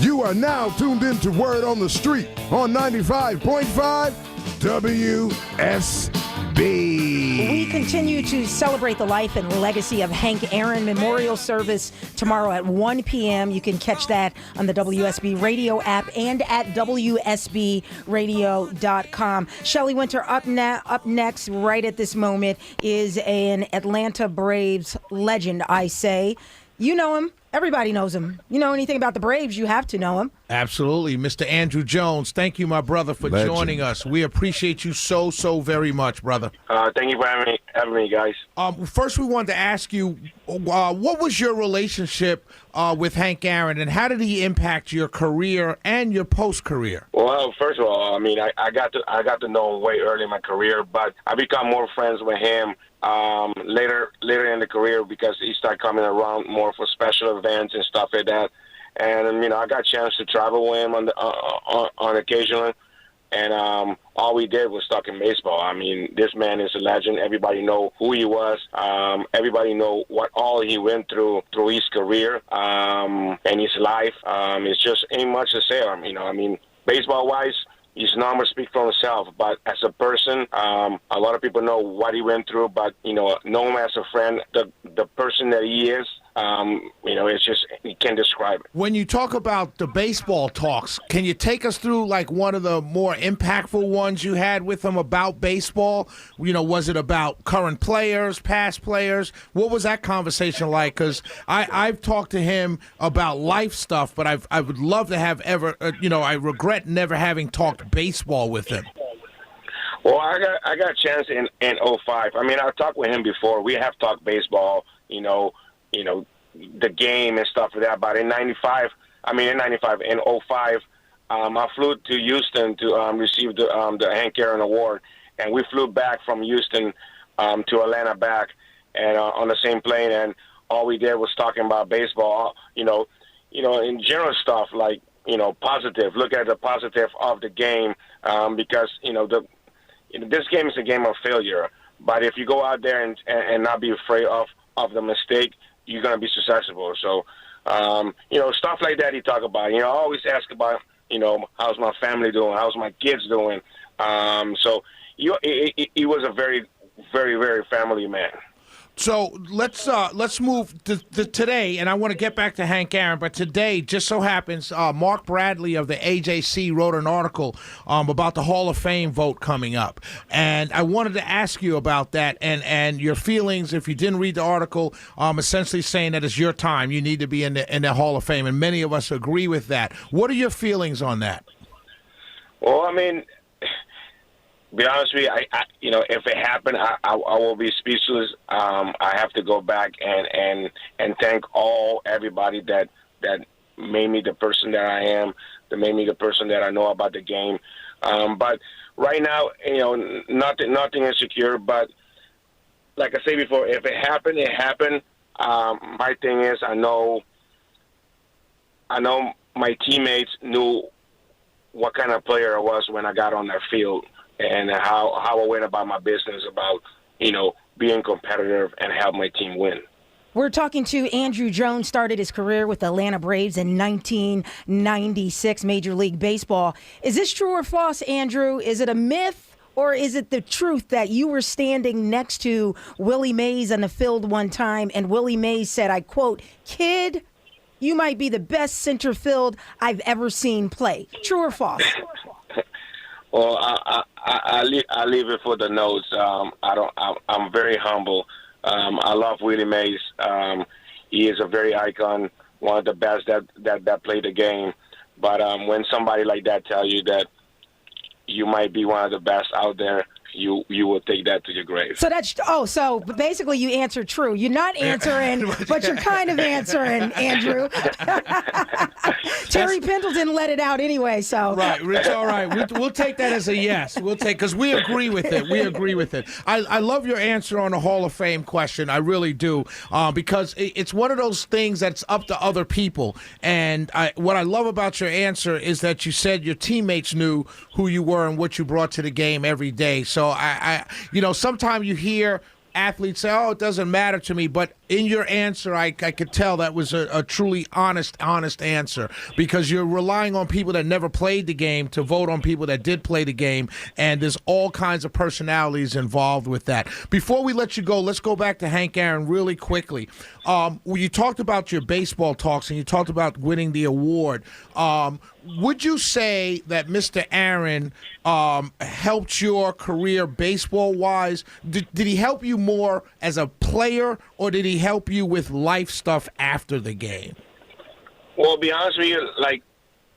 You are now tuned into Word on the Street on 95.5 WSB. We continue to celebrate the life and legacy of Hank Aaron. Memorial service tomorrow at 1 p.m. You can catch that on the WSB radio app and at WSBradio.com. Shelley Winter up next right at this moment is an Atlanta Braves legend, I say. You know him. Everybody knows him. You know anything about the Braves, you have to know him. Absolutely. Mr. Andruw Jones, thank you, my brother, for joining us. We appreciate you so very much, brother. Thank you for having me, guys. First, we wanted to ask you, what was your relationship with Hank Aaron, and how did he impact your career and your post-career? Well, first of all, I mean, I got to know him way early in my career, but I become more friends with him later in the career because he started coming around more for special events and stuff like that. And I got a chance to travel with him on occasion, and all we did was talk in baseball. I mean, this man is a legend. Everybody know who he was. Everybody know what all he went through his career and his life. It's just ain't much to say. I mean, baseball-wise, his numbers speak for himself, but as a person, a lot of people know what he went through, but, know him as a friend, the person that he is, it's just, you can't describe it. When you talk about the baseball talks, can you take us through, like, one of the more impactful ones you had with him about baseball? Was it about current players, past players? What was that conversation like? Because I've talked to him about life stuff, but I would love to have I regret never having talked baseball with him. Well, I got a chance in 05. I mean, I've talked with him before. We have talked baseball, the game and stuff like that. But in 05, in 05, I flew to Houston to receive the Hank Aaron Award. And we flew back from Houston to Atlanta back and on the same plane. And all we did was talking about baseball, in general stuff like, positive. Look at the positive of the game because, this game is a game of failure. But if you go out there and not be afraid of the mistake, you're going to be successful. So, stuff like that he talk about. I always ask about, how's my family doing? How's my kids doing? So he was a very, very, very family man. So let's move to today, and I want to get back to Hank Aaron, but today, just so happens, Mark Bradley of the AJC wrote an article about the Hall of Fame vote coming up, and I wanted to ask you about that and your feelings. If you didn't read the article, essentially saying that it's your time, you need to be in the Hall of Fame, and many of us agree with that. What are your feelings on that? Well, I mean, be honest with you, if it happened, I will be speechless. I have to go back and thank everybody that made me the person that I am, that made me the person that I know about the game. But right now, nothing is secure. But like I said before, if it happened, it happened. My thing is, I know my teammates knew what kind of player I was when I got on that field. And how I went about my business about, being competitive and help my team win. We're talking to Andruw Jones, started his career with the Atlanta Braves in 1996, Major League Baseball. Is this true or false, Andruw? Is it a myth or is it the truth that you were standing next to Willie Mays on the field one time and Willie Mays said, I quote, "Kid, you might be the best center field I've ever seen play." True or false? Well, I leave it for the notes. I'm very humble. I love Willie Mays. He is a very icon, one of the best that played the game. But when somebody like that tell you that you might be one of the best out there, you will take that to your grave. So basically you answer true. You're not answering, but you're kind of answering, Andruw. Terry Pendleton let it out anyway, so. Right, Rich, all right. We'll take that as a yes. Because we agree with it. I love your answer on the Hall of Fame question. I really do, because it's one of those things that's up to other people. And what I love about your answer is that you said your teammates knew who you were and what you brought to the game every day. So I sometimes you hear athletes say, "Oh, it doesn't matter to me," but in your answer, I could tell that was a truly honest answer, because you're relying on people that never played the game to vote on people that did play the game, and there's all kinds of personalities involved with that. Before we let you go, let's go back to Hank Aaron really quickly. You talked about your baseball talks, and you talked about winning the award. Would you say that Mr. Aaron helped your career baseball-wise? Did he help you more as a player, or did he help you with life stuff after the game? Well, to be honest with you, like,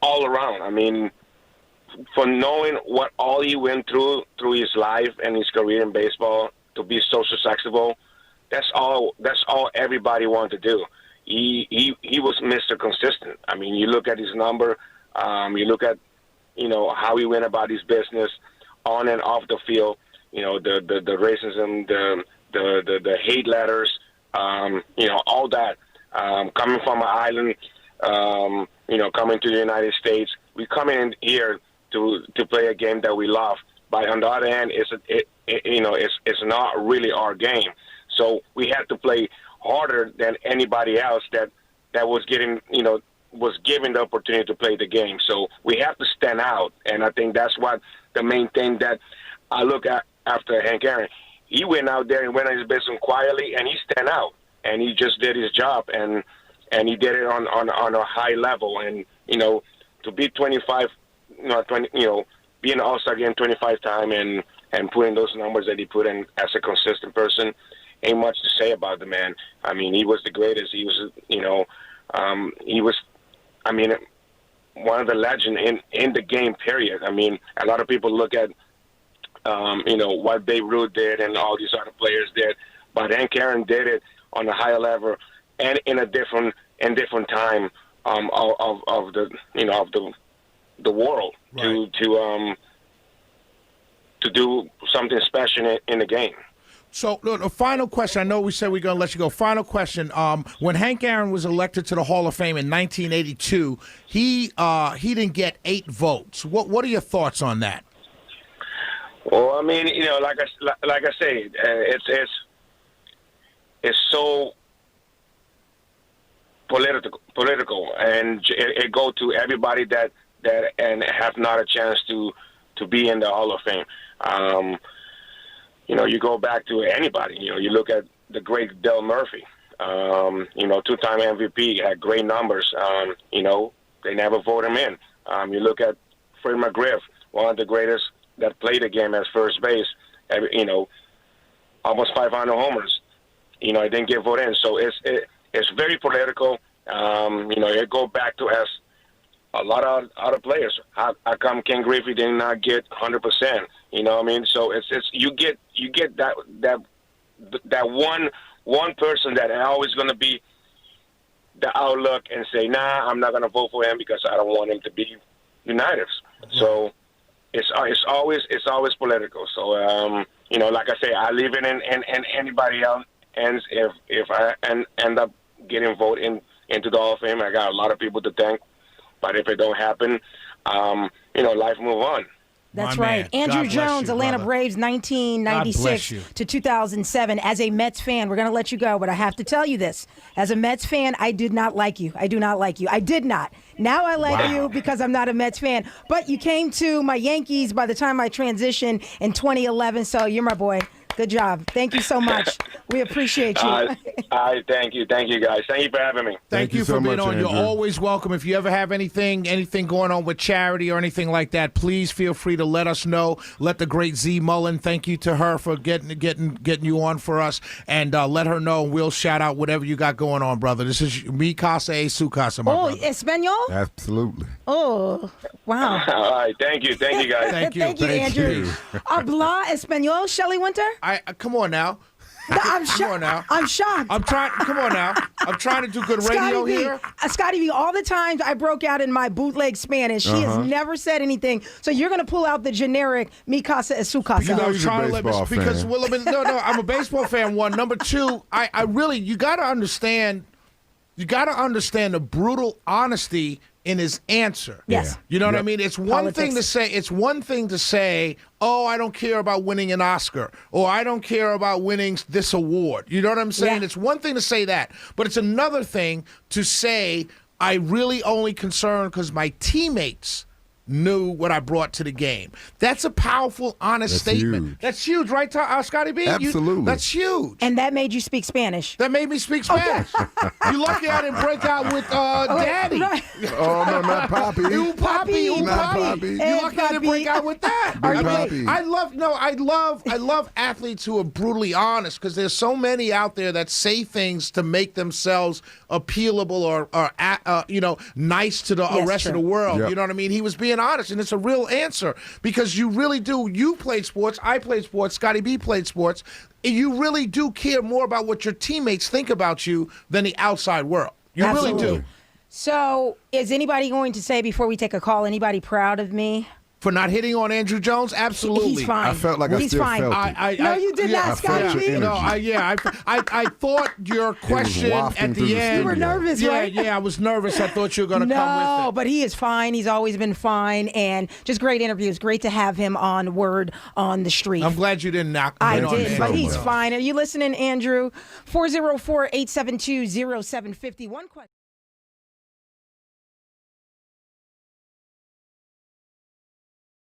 all around. I mean, for knowing what all he went through his life and his career in baseball to be so successful, that's all everybody wanted to do. He was Mr. Consistent. I mean, you look at his number, you look at, how he went about his business on and off the field, the racism, the hate letters, all that, coming from an island, coming to the United States. We come in here to play a game that we love, but on the other hand, it's not really our game. So we had to play harder than anybody else that was getting, was given the opportunity to play the game. So we have to stand out, and I think that's what the main thing that I look at after Hank Aaron. He went out there and went on his business quietly, and he stand out, and he just did his job, and he did it on a high level. And to be 25, be an All-Star game 25 times and putting those numbers that he put in as a consistent person, ain't much to say about the man. I mean, he was the greatest. He was, one of the legends in the game, period. I mean, a lot of people look at, what Babe Ruth did and all these other players did, but Hank Aaron did it on a higher level and in a different time of the world, right, to do something special in the game. So, the final question. I know we said we're going to let you go. Final question. When Hank Aaron was elected to the Hall of Fame in 1982, he didn't get 8 votes. What are your thoughts on that? Well, I mean, like I say, it's so political, and it go to everybody that and have not a chance to be in the Hall of Fame. You go back to anybody. You look at the great Del Murphy, 2-time MVP, had great numbers. They never vote him in. You look at Fred McGriff, one of the greatest that played the game as first base, almost 500 homers. He didn't get voted in. So it's very political. It go back to as a lot of other players. How come Ken Griffey did not get 100%? You know what I mean? So it's you get that one person that is always going to be the outlook and say, nah, I'm not going to vote for him because I don't want him to be United. So it's always political. So like I say, I leave it in anybody else. And if I end up getting voted into the Hall of Fame, I got a lot of people to thank. But if it don't happen, life move on. That's right. Andruw Jones, Atlanta Braves, 1996 to 2007. As a Mets fan, we're going to let you go, but I have to tell you this. As a Mets fan, I did not like you. I do not like you. I did not. Now I like you because I'm not a Mets fan. But you came to my Yankees by the time I transitioned in 2011, so you're my boy. Good job. Thank you so much. We appreciate you. Thank you. Thank you, guys. Thank you for having me. Thank you for being on. Andruw. You're always welcome. If you ever have anything going on with charity or anything like that, please feel free to let us know. Let the great Z Mullen, thank you to her for getting you on for us, and let her know. We'll shout out whatever you got going on, brother. This is mi casa y su casa, my brother. Espanol? Absolutely. Oh, wow. All right. Thank you. Thank you, guys. Thank you, Andruw. Habla Espanol, Shelley Winter? Come on now. I'm Come on now. I'm shocked. Come on now. I'm trying to do good radio here. Scotty B, all the times I broke out in my bootleg Spanish, she has never said anything. So you're going to pull out the generic mi casa es su casa. He's a baseball fan. Because I'm a baseball fan. One, number two, I really, you got to understand the brutal honesty in his answer. Yes. You know what I mean? It's one thing to say. It's one thing to say, "Oh, I don't care about winning an Oscar," or "I don't care about winning this award." You know what I'm saying? Yeah. It's one thing to say that, but it's another thing to say, "I really only concerned because my teammates knew what I brought to the game." That's a powerful, honest statement. Huge. That's huge, right, Scotty B? Absolutely. That's huge. And that made you speak Spanish. That made me speak Spanish. You lucky I didn't break out with Daddy. Right. Oh, no, not Poppy. You Poppy, you Not Poppy. Poppy. You Hey, lucky I didn't Poppy. break out with that. Big I mean, Poppy. I love athletes who are brutally honest, because there's so many out there that say things to make themselves appealable or nice to the Yes, rest of true. the world. Yep. You know what I mean? He was being honest, and it's a real answer, because you really do. You played sports. I played sports. Scotty B played sports. You really do care more about what your teammates think about you than the outside world. You really Absolutely. do. So, is anybody going to say, before we take a call, anybody proud of me? For not hitting on Andruw Jones? Absolutely. He's fine. I felt like I He's still fine. felt it. No, you did not, I felt Scotty your B. energy. I thought your question wafting at through the the end. You were nervous, Yeah, right? yeah, I was nervous. I thought you were going to come with No, it. but he is fine. He's always been fine, and just great interviews. Great to have him on Word on the Street. I'm glad you didn't knock I hit on did, Andruw. but he's well. fine. Are you listening, Andruw? 404-872-0750. One question.